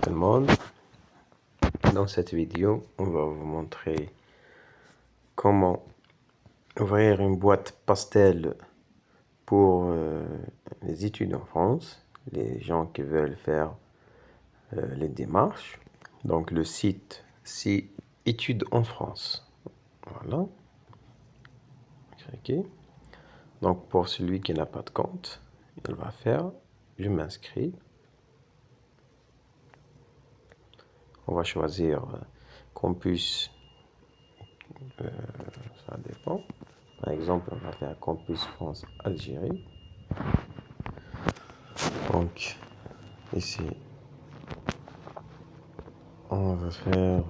tout le monde. Dans cette vidéo, on va vous montrer comment ouvrir une boîte pastel pour les études en France, les gens qui veulent faire les démarches. Donc le site, c'est Études en France. Voilà. Cliquez. Donc pour celui qui n'a pas de compte, il va faire je m'inscris. On va choisir campus, ça dépend. Par exemple, on va faire campus France Algérie. Donc ici, on va faire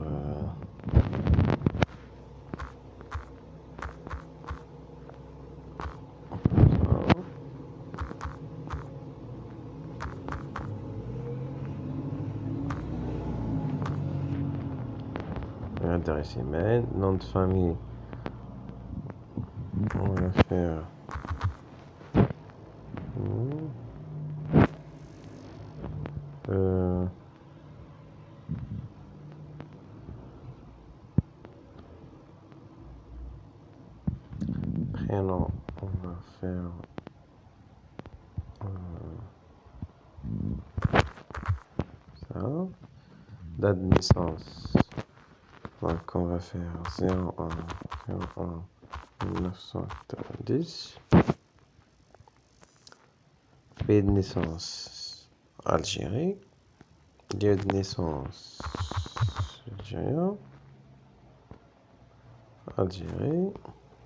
adresse email, nom de famille. On va faire prénom, on va faire ça. Date de naissance, donc on va faire 01 1990. Pays de naissance Algérie. Lieu de naissance Algérien. Algérie.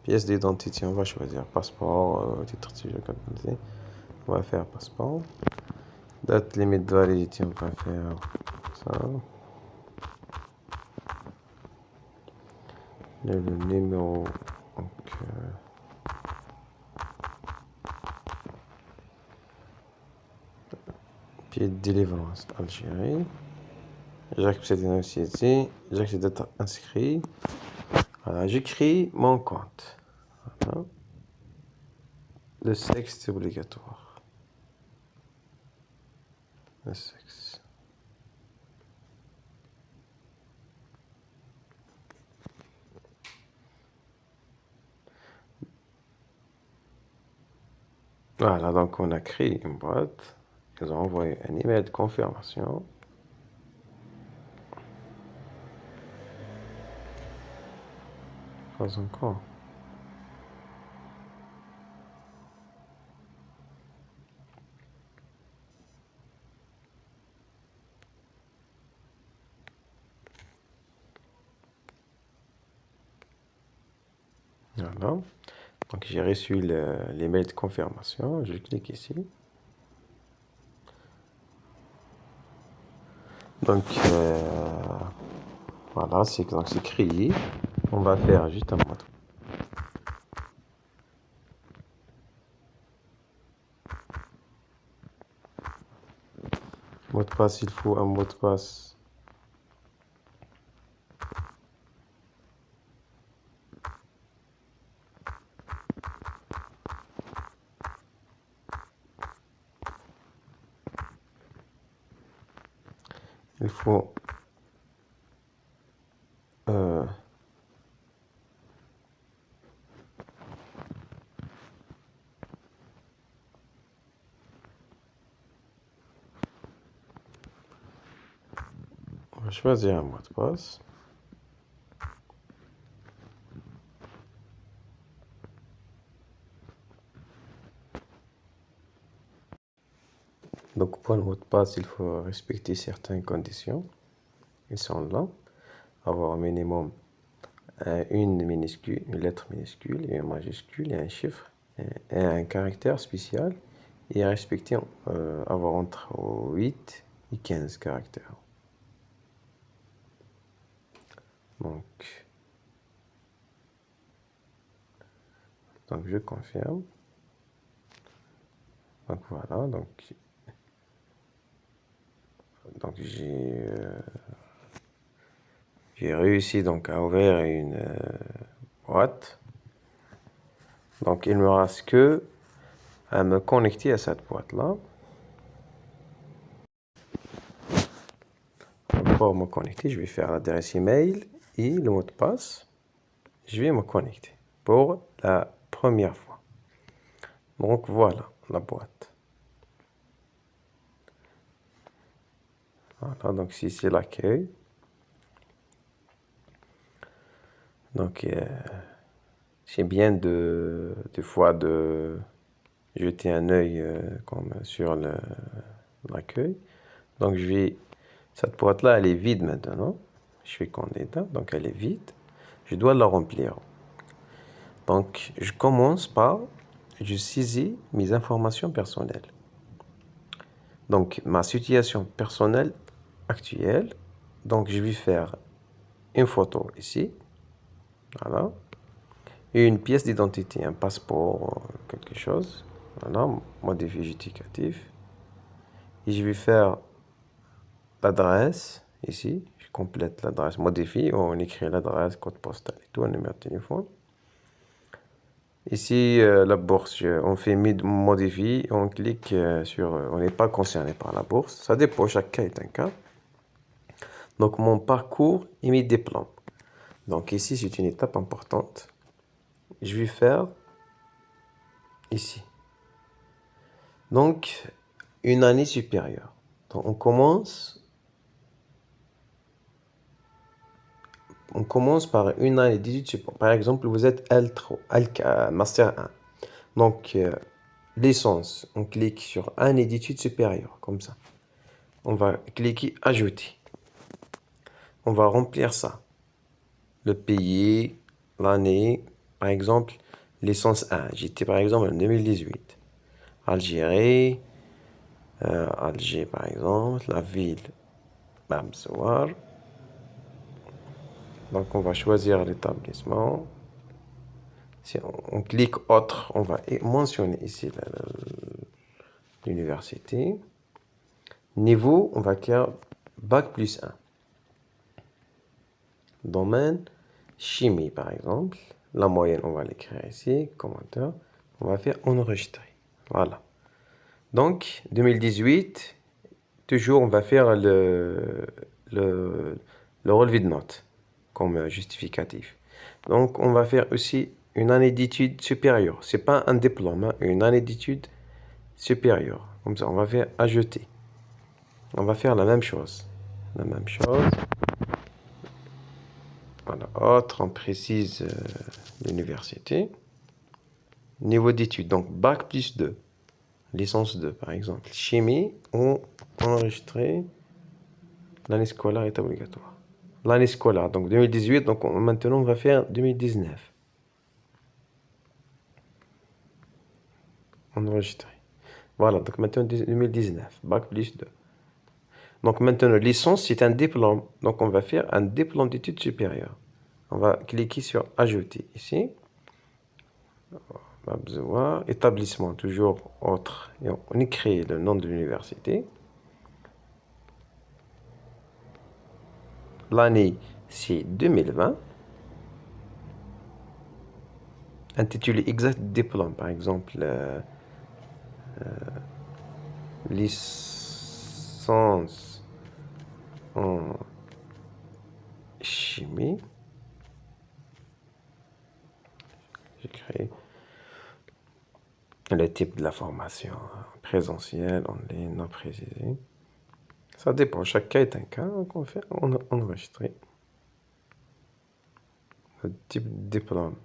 Pièce d'identité, on va choisir passeport, titre de séjour, carte d'identité. On va faire passeport. Date limite de validité, on va faire ça. Le numéro, donc, pied de délivrance Algérie. J'accepte ici. J'accepte d'être inscrit. Voilà, j'écris mon compte. Voilà. Le sexe est obligatoire. Le sexe. Voilà, donc on a créé une boîte. Ils ont envoyé un email de confirmation. Pas encore. Voilà. Donc j'ai reçu l'email de confirmation. Je clique ici. Donc voilà, c'est créé. On va faire juste un mot de passe. Il faut un mot de passe. Il faut on va choisir un mot de passe. Donc pour le mot de passe, il faut respecter certaines conditions. Ils sont là. Avoir un minimum une minuscule, une lettre minuscule et une majuscule et un chiffre et un caractère spécial et respecter avoir entre 8 et 15 caractères. Donc je confirme. Donc voilà, donc j'ai réussi donc à ouvrir une boîte. Donc il me reste que à me connecter à cette boîte là. Pour me connecter, je vais faire l'adresse email et le mot de passe. Je vais me connecter pour la première fois. Donc voilà la boîte. Voilà, donc ici c'est l'accueil. Donc c'est bien des fois de jeter un œil comme sur l'accueil. Donc cette boîte-là, elle est vide maintenant. Je suis candidat, donc elle est vide. Je dois la remplir. Donc je commence par, je saisis mes informations personnelles. Donc ma situation personnelle actuelle. Donc je vais faire une photo ici. Voilà. Et une pièce d'identité, un passeport, quelque chose. Voilà, modifier justificatif. Et je vais faire l'adresse ici. Je complète l'adresse, modifie, on écrit l'adresse, code postal et tout, un numéro de téléphone. Ici, la bourse, on fait modifie, on clique sur, on n'est pas concerné par la bourse. Ça dépend, chaque cas est un cas. Donc mon parcours et mes diplômes. Donc ici, c'est une étape importante. Je vais faire ici. Donc, une année supérieure. Donc, on commence par une année d'études supérieures. Par exemple, vous êtes L3, Master 1. Donc, licence, on clique sur année d'études supérieures, comme ça. On va cliquer Ajouter. On va remplir ça. Le pays, l'année, par exemple, licence 1. J'étais par exemple en 2018. Algérie, Alger par exemple, la ville, Bamsouar. Donc on va choisir l'établissement. Si on clique autre, on va mentionner ici l'université. Niveau, on va faire bac plus 1. Domaine, chimie par exemple. La moyenne, on va l'écrire ici, commentaire. On va faire enregistrer. Voilà. Donc 2018, toujours on va faire le relevé de notes comme justificatif. Donc on va faire aussi une année d'études supérieures. C'est pas un diplôme, hein, une année d'études supérieures. Comme ça, on va faire ajouter. On va faire la même chose. La même chose. Voilà, autre, on précise l'université. Niveau d'études, donc bac plus 2. Licence 2, par exemple. Chimie, on enregistrer. L'année scolaire est obligatoire. L'année scolaire, donc 2018, donc maintenant on va faire 2019. Enregistrer. Voilà, donc maintenant 2019, bac plus 2. Donc maintenant, licence, c'est un diplôme. Donc on va faire un diplôme d'études supérieures. On va cliquer sur Ajouter ici. Établissement, toujours autre. Et on écrit le nom de l'université. L'année, c'est 2020. Intitulé exact diplôme, par exemple, licence en chimie. J'écris le type de la formation, présentielle, en ligne, non précisé. Ça dépend, chaque cas est un cas, donc on fait enregistrer. Le type de diplôme.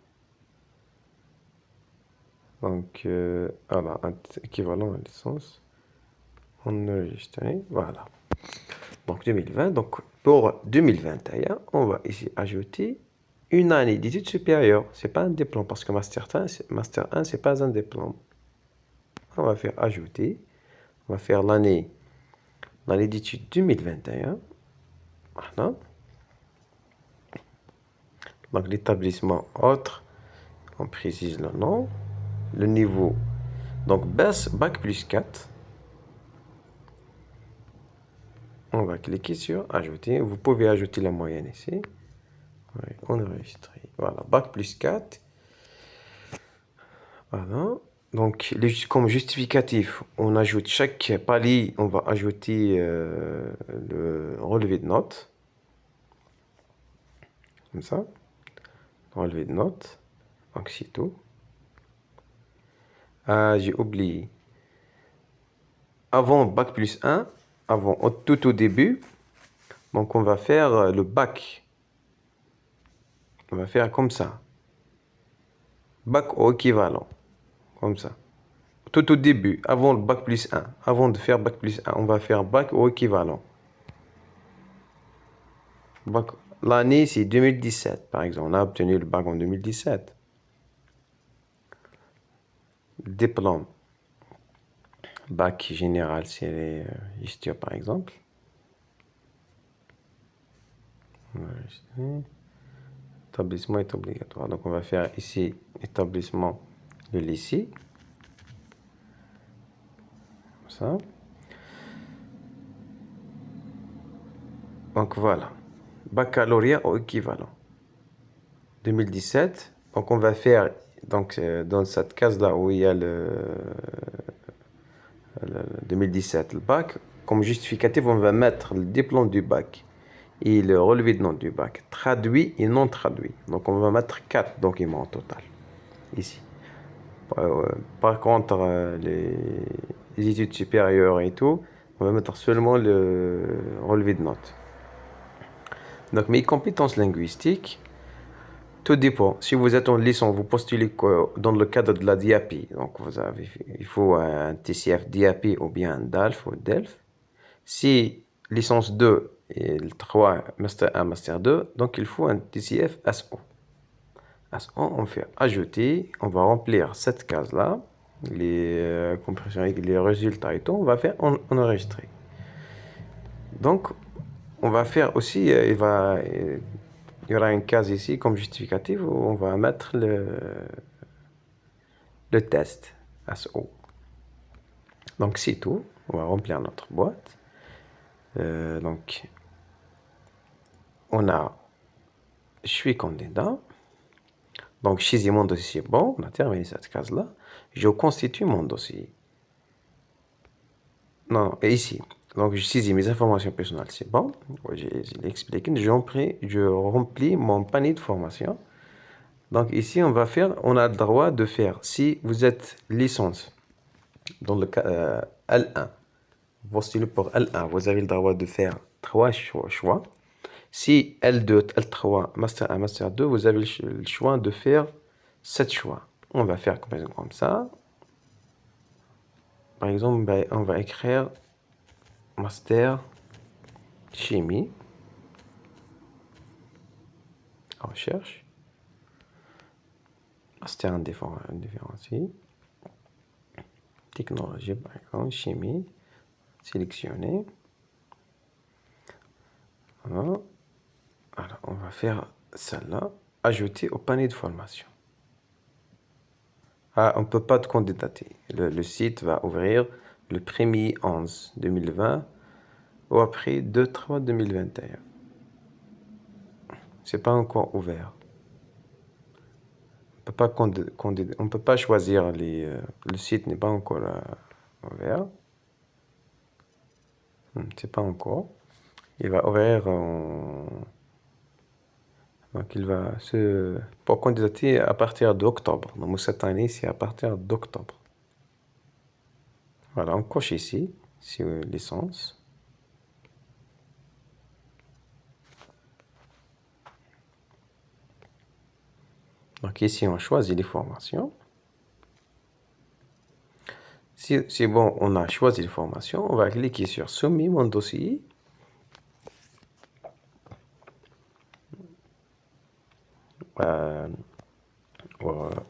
Donc, voilà, équivalent à licence. Enregistrer, voilà. Donc 2020, donc pour 2021, on va ici ajouter une année d'études supérieures. C'est pas un diplôme parce que Master 1, c'est pas un diplôme. On va faire ajouter. On va faire l'année d'études 2021. Voilà. Donc l'établissement autre, on précise le nom, le niveau. Donc bac plus 4. On va cliquer sur ajouter. Vous pouvez ajouter la moyenne ici. Enregistrer. Voilà, bac plus 4. Voilà. Donc, comme justificatif, on ajoute chaque palier, on va ajouter le relevé de notes. Comme ça. Relevé de notes. Donc, c'est tout. Ah, j'ai oublié. Avant bac plus 1, tout au début, donc on va faire le bac. On va faire comme ça. Bac au équivalent. Comme ça. Tout au début, avant le bac plus 1. Avant de faire bac plus 1, on va faire bac au équivalent. L'année, c'est 2017, par exemple. On a obtenu le bac en 2017. Diplôme. Bac général, c'est gestion, par exemple. Établissement est obligatoire. Donc, on va faire ici établissement de lycée. Comme ça. Donc, voilà. Baccalauréat au équivalent. 2017. Donc, on va faire donc, dans cette case-là où il y a le 2017, le bac, comme justificatif, on va mettre le diplôme du bac et le relevé de notes du bac, traduit et non traduit. Donc, on va mettre 4 documents au total, ici. Par contre, les études supérieures et tout, on va mettre seulement le relevé de notes. Donc, mes compétences linguistiques, tout dépend. Si vous êtes en licence, vous postulez dans le cadre de la DAP. Donc, il faut un TCF DAP ou bien un DALF ou DELF. Si licence 2 et le 3, Master 1, Master 2, donc il faut un TCF SO. SO, on fait ajouter, on va remplir cette case-là, les compressions, les résultats et tout, on va faire enregistrer. Donc, on va faire aussi, il y aura une case ici comme justificatif où on va mettre le test SO. Donc, c'est tout. On va remplir notre boîte. Donc, on a je suis candidat. Donc, choisis mon dossier. Bon, on a terminé cette case-là. Je constitue mon dossier. Non, et ici. Donc, je saisis mes informations personnelles. C'est bon. Je l'ai expliqué. Je remplis mon panier de formation. Donc, ici, on a le droit de faire, si vous êtes licence dans le cas L1, vous postulez pour L1, vous avez le droit de faire 3 choix. Si L2, L3, Master 1, Master 2, vous avez le choix de faire 7 choix. On va faire comme ça. Par exemple, on va écrire Master Chimie. Recherche. Master indifférencié. Technologie, par exemple, chimie. Sélectionner. Voilà. Alors, on va faire celle-là. Ajouter au panier de formation. Ah, on ne peut pas te candidater. Le site va ouvrir le 1er 11 2020 ou après 2-3 2021. C'est pas encore ouvert. On peut pas choisir le site n'est pas encore ouvert. C'est pas encore. Il va ouvrir donc il va pour candidater à partir d'octobre. Donc cette année, c'est à partir d'octobre. Voilà, on coche ici, licence. Donc ici, on choisit les formations. Si c'est bon, on a choisi les formations, on va cliquer sur Soumis mon dossier. À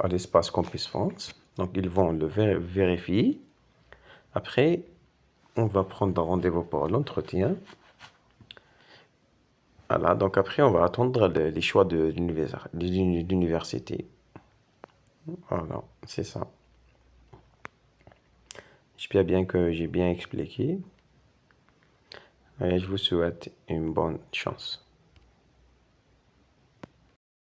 l'espace Campus France. Donc, ils vont le vérifier. Après, on va prendre un rendez-vous pour l'entretien. Voilà, donc après, on va attendre les choix de l'université. Voilà, c'est ça. J'espère bien que j'ai bien expliqué. Et je vous souhaite une bonne chance.